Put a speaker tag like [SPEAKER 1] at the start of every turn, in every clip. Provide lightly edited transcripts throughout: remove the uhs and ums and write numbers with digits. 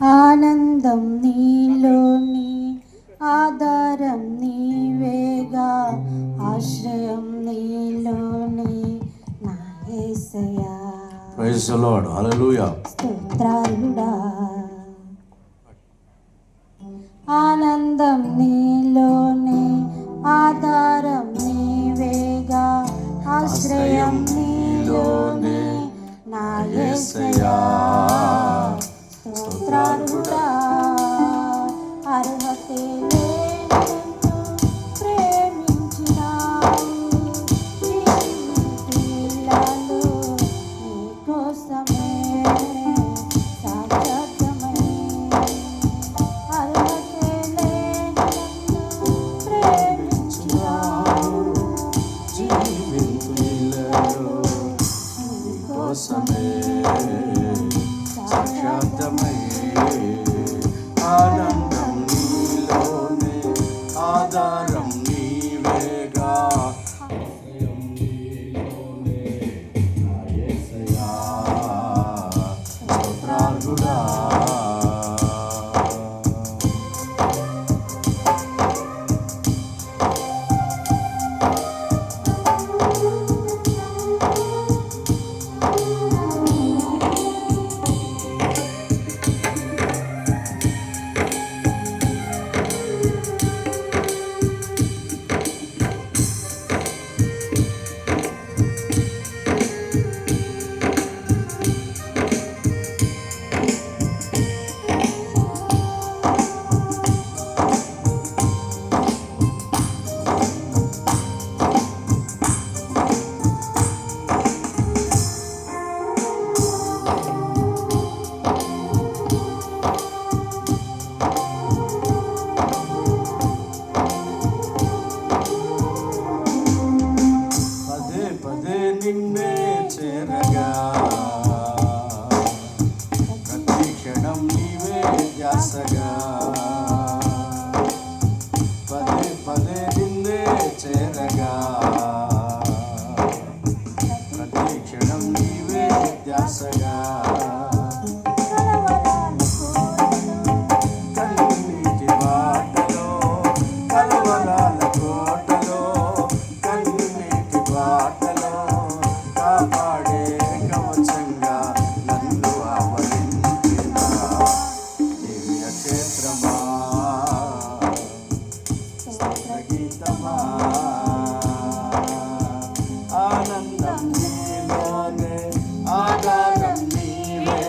[SPEAKER 1] ఆనందం నీలోని, ఆధారం నీవేగా, ఆశ్రయం నీలోని నా యేసయ్యా.
[SPEAKER 2] Praise the lord. హల్లెలూయా.
[SPEAKER 1] స్తోత్రాలుడా. ఆనందం నీలోని, ఆధారం నీవేగా, ఆశ్రయం నీలోని నా యేసయ్యా. స్తోత్రాలుడా. అర్హతే లేని నన్ను ప్రేమించినావు, జీవితాలు నీ కోసమే సాక్షాత్మై. అర్హతే లేని నన్ను ప్రేమించినావు,
[SPEAKER 2] జీవితాలు నీ కోసమే సాక్షాత్మై. ఆనందం నీలోనే, ఆధారం నీవేగా, ఆశ్రయం నీలోనే నా యేసయ్యా. స్తోత్రాలుడా. పదే పదే నిన్నే చేరగా, ప్రతి క్షణం నీవే ధ్యాసగా. పదే పదే నిన్నే చేరగా, ప్రతి క్షణం నీవే ధ్యాసగా. కన్నీటి బాటలో, కలవరాల కోటలో, కన్నీటి బాటలో కాపాడే కవచంగా నన్ను ఆవరించిన దివ్య క్షేత్రమా, స్తోత్రగీతమా. ఆనందం నీలోనే, ఆధారం నీవే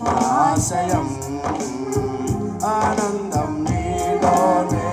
[SPEAKER 2] ఆశయం ఆనందం నీలోనే